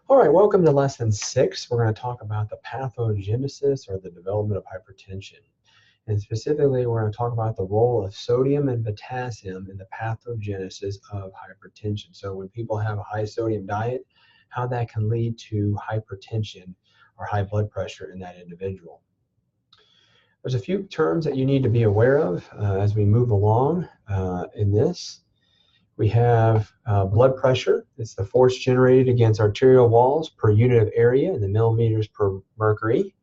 All right, welcome to lesson 6. We're going to talk about the pathogenesis or the development of hypertension. And specifically, we're going to talk about the role of sodium and potassium in the pathogenesis of hypertension. So when people have a high sodium diet, how that can lead to hypertension or high blood pressure in that individual. There's a few terms that you need to be aware of as we move along in this. We have blood pressure. It's the force generated against arterial walls per unit of area in the millimeters per mercury.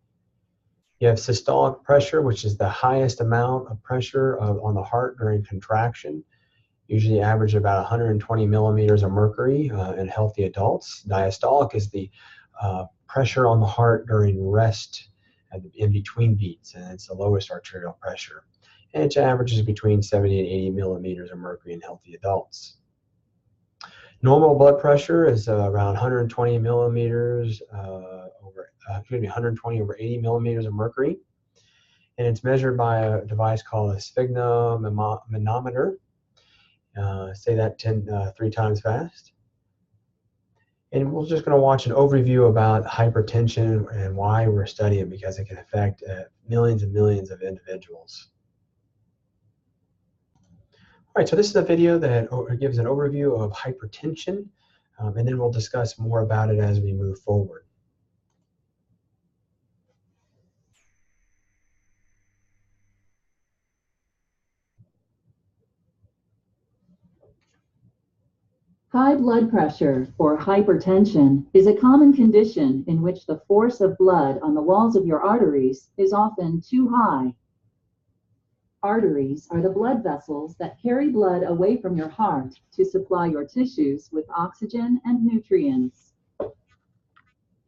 You have systolic pressure, which is the highest amount of pressure on the heart during contraction, usually average about 120 millimeters of mercury in healthy adults. Diastolic is the pressure on the heart during rest in between beats, and it's the lowest arterial pressure. And it averages between 70 and 80 millimeters of mercury in healthy adults. Normal blood pressure is around 120 millimeters 120 over 80 millimeters of mercury, and it's measured by a device called a sphygmomanometer. Say that 3 times fast. And we're just going to watch an overview about hypertension and why we're studying it, because it can affect millions and millions of individuals. All right, so this is a video that gives an overview of hypertension, and then we'll discuss more about it as we move forward. High blood pressure, or hypertension, is a common condition in which the force of blood on the walls of your arteries is often too high. Arteries are the blood vessels that carry blood away from your heart to supply your tissues with oxygen and nutrients.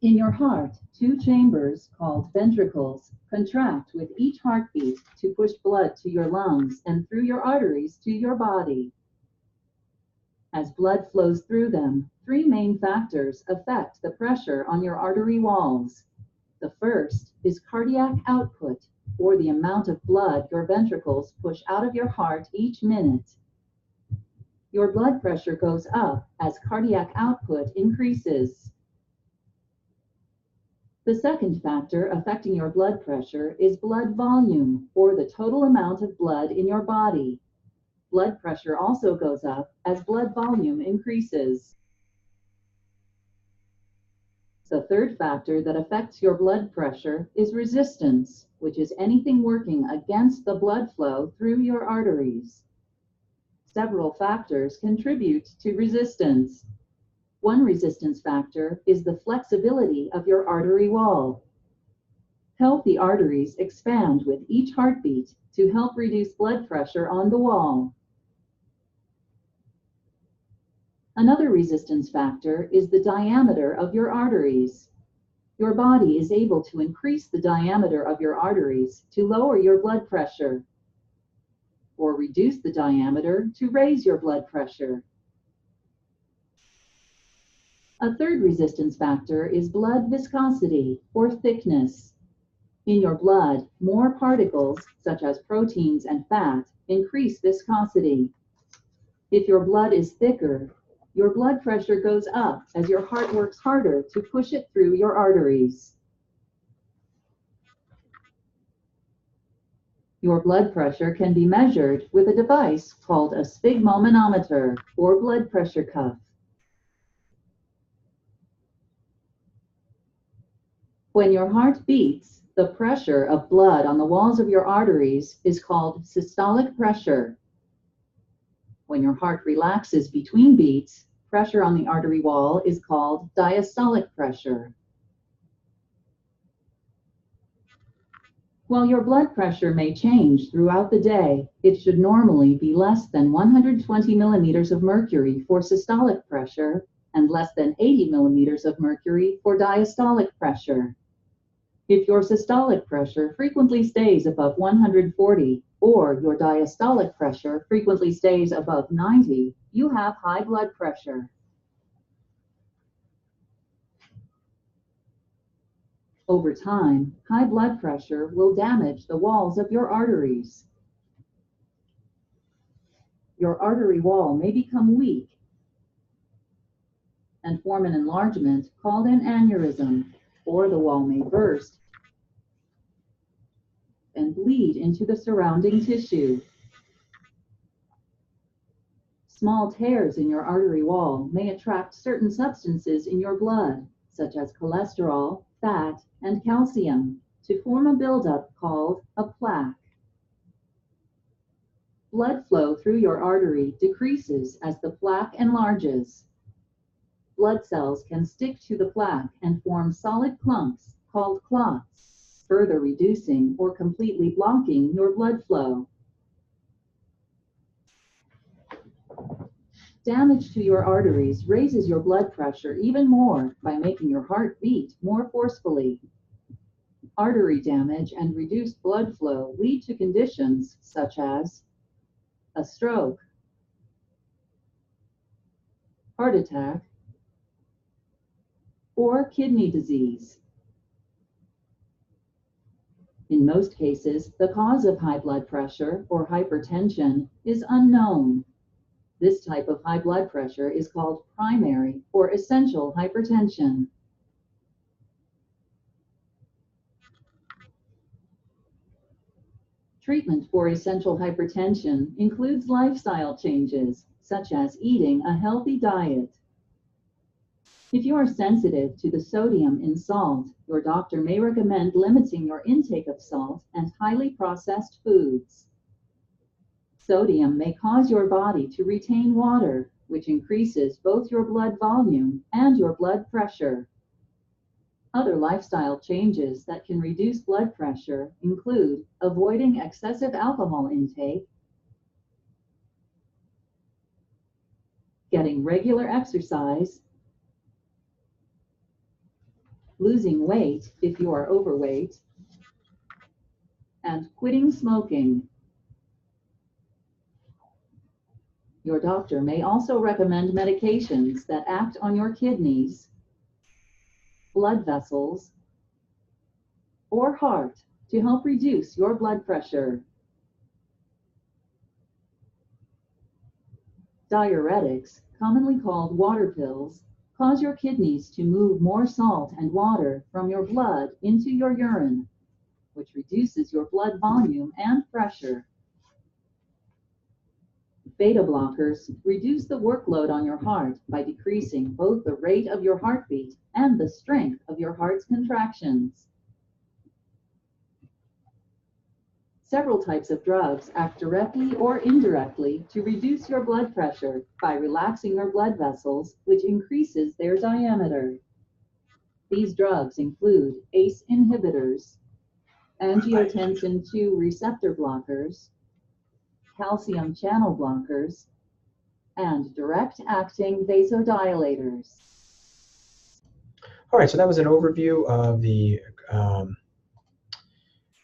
In your heart, 2 chambers, called ventricles, contract with each heartbeat to push blood to your lungs and through your arteries to your body. As blood flows through them, 3 main factors affect the pressure on your artery walls. The first is cardiac output, or the amount of blood your ventricles push out of your heart each minute. Your blood pressure goes up as cardiac output increases. The second factor affecting your blood pressure is blood volume, or the total amount of blood in your body. Blood pressure also goes up as blood volume increases. The third factor that affects your blood pressure is resistance, which is anything working against the blood flow through your arteries. Several factors contribute to resistance. One resistance factor is the flexibility of your artery wall. Healthy arteries expand with each heartbeat to help reduce blood pressure on the wall. Another resistance factor is the diameter of your arteries. Your body is able to increase the diameter of your arteries to lower your blood pressure, or reduce the diameter to raise your blood pressure. A third resistance factor is blood viscosity, or thickness. In your blood, more particles, such as proteins and fat, increase viscosity. If your blood is thicker, your blood pressure goes up as your heart works harder to push it through your arteries. Your blood pressure can be measured with a device called a sphygmomanometer, or blood pressure cuff. When your heart beats, the pressure of blood on the walls of your arteries is called systolic pressure. When your heart relaxes between beats, pressure on the artery wall is called diastolic pressure. While your blood pressure may change throughout the day, it should normally be less than 120 millimeters of mercury for systolic pressure and less than 80 millimeters of mercury for diastolic pressure. If your systolic pressure frequently stays above 140, or your diastolic pressure frequently stays above 90, you have high blood pressure. Over time, high blood pressure will damage the walls of your arteries. Your artery wall may become weak, and form an enlargement called an aneurysm, or the wall may burst and bleed into the surrounding tissue. Small tears in your artery wall may attract certain substances in your blood, such as cholesterol, fat, and calcium, to form a buildup called a plaque. Blood flow through your artery decreases as the plaque enlarges. Blood cells can stick to the plaque and form solid clumps called clots, further reducing or completely blocking your blood flow. Damage to your arteries raises your blood pressure even more by making your heart beat more forcefully. Artery damage and reduced blood flow lead to conditions such as a stroke, heart attack, or kidney disease. In most cases, the cause of high blood pressure or hypertension is unknown. This type of high blood pressure is called primary or essential hypertension. Treatment for essential hypertension includes lifestyle changes, such as eating a healthy diet. If you are sensitive to the sodium in salt, your doctor may recommend limiting your intake of salt and highly processed foods. Sodium may cause your body to retain water, which increases both your blood volume and your blood pressure. Other lifestyle changes that can reduce blood pressure include avoiding excessive alcohol intake, getting regular exercise, losing weight if you are overweight, and quitting smoking. Your doctor may also recommend medications that act on your kidneys, blood vessels, or heart to help reduce your blood pressure. Diuretics, commonly called water pills, cause your kidneys to move more salt and water from your blood into your urine, which reduces your blood volume and pressure. Beta blockers reduce the workload on your heart by decreasing both the rate of your heartbeat and the strength of your heart's contractions. Several types of drugs act directly or indirectly to reduce your blood pressure by relaxing your blood vessels, which increases their diameter. These drugs include ACE inhibitors, angiotensin II receptor blockers, calcium channel blockers, and direct-acting vasodilators. All right, so that was an overview of the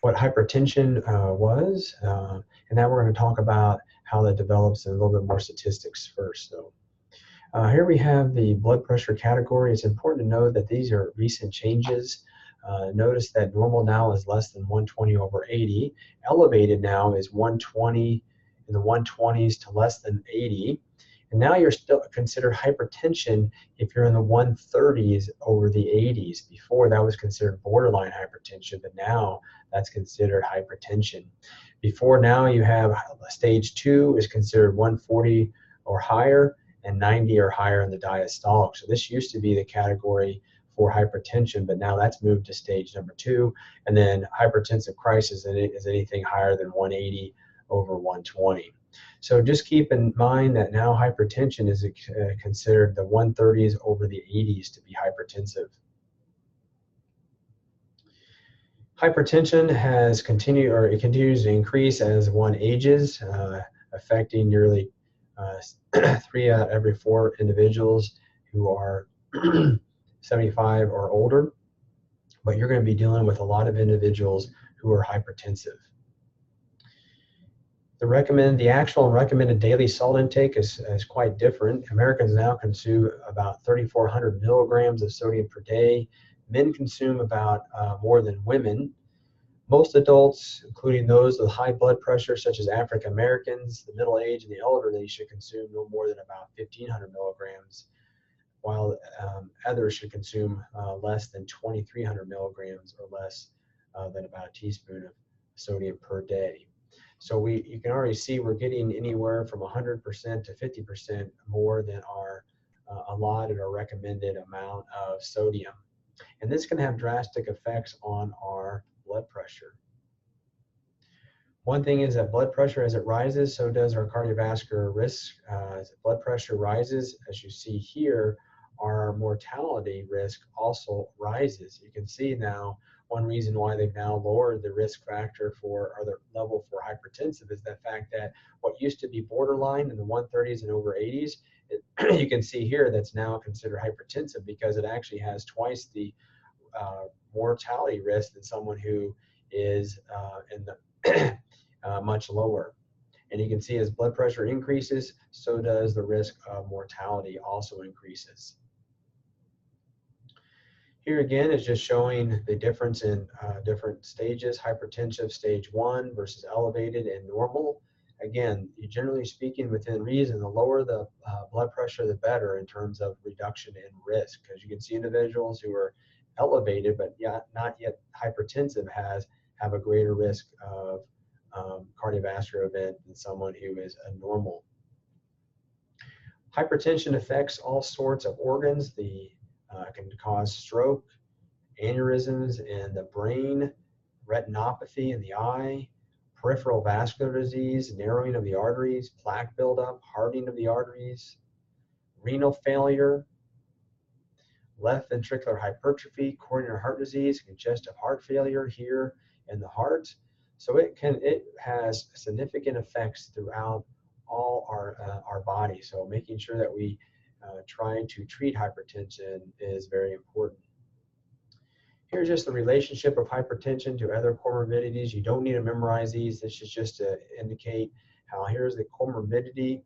what hypertension was, and now we're going to talk about how that develops and a little bit more statistics first. So here we have the blood pressure category. It's important to note that these are recent changes. Notice that normal now is less than 120/80. Elevated now is 120 in the 120s to less than 80. And now you're still considered hypertension if you're in the 130s over the 80s. Before that was considered borderline hypertension, but now that's considered hypertension. Before now you have stage 2 is considered 140 or higher and 90 or higher in the diastolic. So this used to be the category for hypertension, but now that's moved to stage number 2. And then hypertensive crisis is anything higher than 180 over 120. So just keep in mind that now hypertension is considered the 130s over the 80s to be hypertensive. Hypertension has continued, or it continues to increase as one ages, affecting nearly 3 out of every 4 individuals who are 75 or older. But you're going to be dealing with a lot of individuals who are hypertensive. The actual and recommended daily salt intake is quite different. Americans now consume about 3,400 milligrams of sodium per day. Men consume about more than women. Most adults, including those with high blood pressure, such as African Americans, the middle age, and the elderly, should consume no more than about 1,500 milligrams while others should consume less than 2,300 milligrams or less than about a teaspoon of sodium per day. So you can already see we're getting anywhere from 100% to 50% more than our allotted or recommended amount of sodium. And this can have drastic effects on our blood pressure. One thing is that blood pressure, as it rises, so does our cardiovascular risk. As blood pressure rises, as you see here, our mortality risk also rises. You can see now one reason why they've now lowered the risk factor for, or the level for hypertensive, is the fact that what used to be borderline in the 130s and over 80s, you can see here that's now considered hypertensive because it actually has twice the mortality risk than someone who is in the much lower. And you can see as blood pressure increases, so does the risk of mortality also increases. Here again is just showing the difference in different stages, hypertensive stage 1 versus elevated and normal. Again, generally speaking, within reason, the lower the blood pressure, the better in terms of reduction in risk. Because you can see individuals who are elevated but not yet hypertensive have a greater risk of cardiovascular event than someone who is a normal. Hypertension affects all sorts of organs. Can cause stroke, aneurysms in the brain, retinopathy in the eye, peripheral vascular disease, narrowing of the arteries, plaque buildup, hardening of the arteries, renal failure, left ventricular hypertrophy, coronary heart disease, congestive heart failure here in the heart. So it has significant effects throughout all our body. So making sure that we try to treat hypertension is very important. Here's just the relationship of hypertension to other comorbidities. You don't need to memorize these. This is just to indicate how here's the comorbidity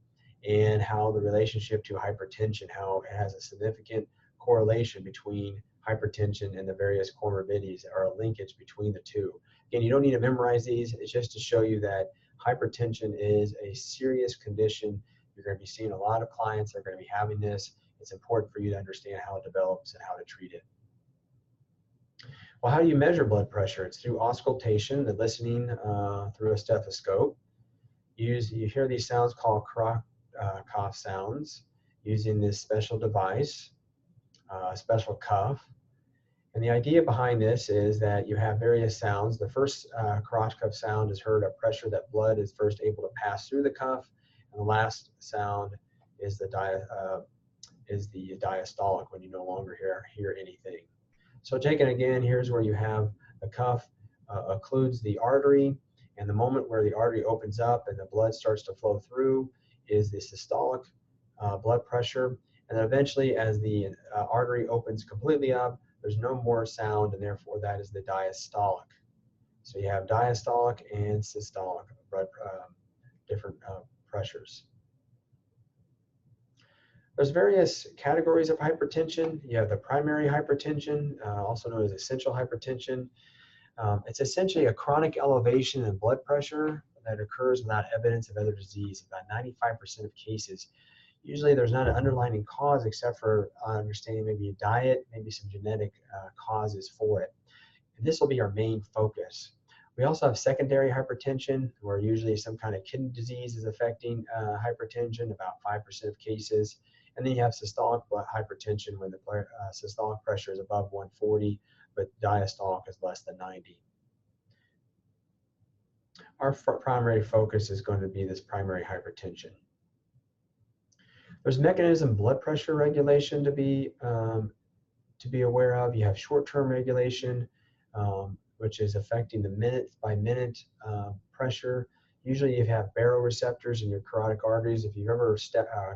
and how the relationship to hypertension, how it has a significant correlation between hypertension and the various comorbidities, or a linkage between the two. Again, you don't need to memorize these. It's just to show you that hypertension is a serious condition. You're going to be seeing a lot of clients that are going to be having this. It's important for you to understand how it develops and how to treat it. Well, how do you measure blood pressure? It's through auscultation, the listening through a stethoscope. You hear these sounds called cough sounds using this special device, special cuff. And the idea behind this is that you have various sounds. The first cross cuff sound is heard at pressure that blood is first able to pass through the cuff. And the last sound is the diastolic, when you no longer hear anything. So taken again, here's where you have the cuff occludes the artery, and the moment where the artery opens up and the blood starts to flow through is the systolic blood pressure. And then eventually, as the artery opens completely up, there's no more sound, and therefore that is the diastolic. So you have diastolic and systolic blood different pressures. There's various categories of hypertension. You have the primary hypertension, also known as essential hypertension. It's essentially a chronic elevation in blood pressure that occurs without evidence of other disease. About 95% of cases. Usually there's not an underlying cause except for understanding maybe a diet, maybe some genetic causes for it. And this will be our main focus. We also have secondary hypertension, where usually some kind of kidney disease is affecting hypertension, about 5% of cases. And then you have systolic hypertension, when the systolic pressure is above 140, but diastolic is less than 90. Our primary focus is going to be this primary hypertension. There's mechanism blood pressure regulation to be aware of. You have short-term regulation, which is affecting the minute-by-minute pressure. Usually you have baroreceptors in your carotid arteries. If you've ever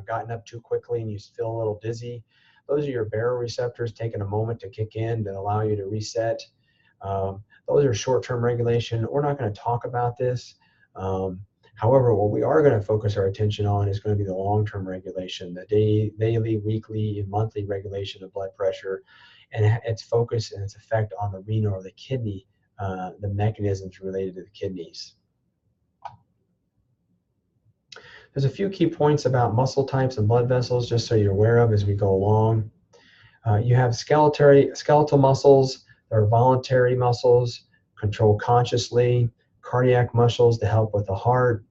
gotten up too quickly and you feel a little dizzy, those are your baroreceptors taking a moment to kick in to allow you to reset. Those are short-term regulation. We're not going to talk about this. However, what we are going to focus our attention on is going to be the long-term regulation, the daily, weekly, and monthly regulation of blood pressure, and its focus and its effect on the renal or the kidney, the mechanisms related to the kidneys. There's a few key points about muscle types and blood vessels, just so you're aware of as we go along. You have skeletal muscles, there are voluntary muscles, controlled consciously, cardiac muscles to help with the heart.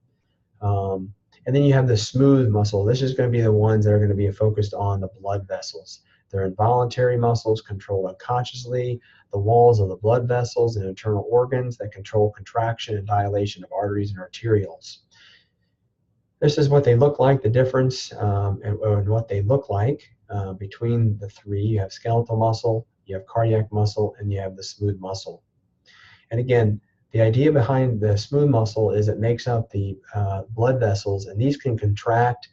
And then you have the smooth muscle. This is going to be the ones that are going to be focused on the blood vessels. They're involuntary muscles controlled unconsciously, the walls of the blood vessels and internal organs that control contraction and dilation of arteries and arterioles. This is what they look like, the difference and what they look like between the three. You have skeletal muscle, you have cardiac muscle, and you have the smooth muscle. And again, the idea behind the smooth muscle is it makes up the blood vessels, and these can contract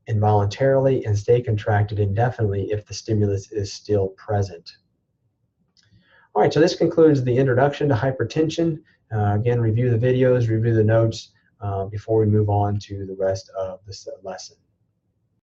involuntarily and stay contracted indefinitely if the stimulus is still present. All right, so this concludes the introduction to hypertension. Again, review the videos, review the notes before we move on to the rest of this lesson.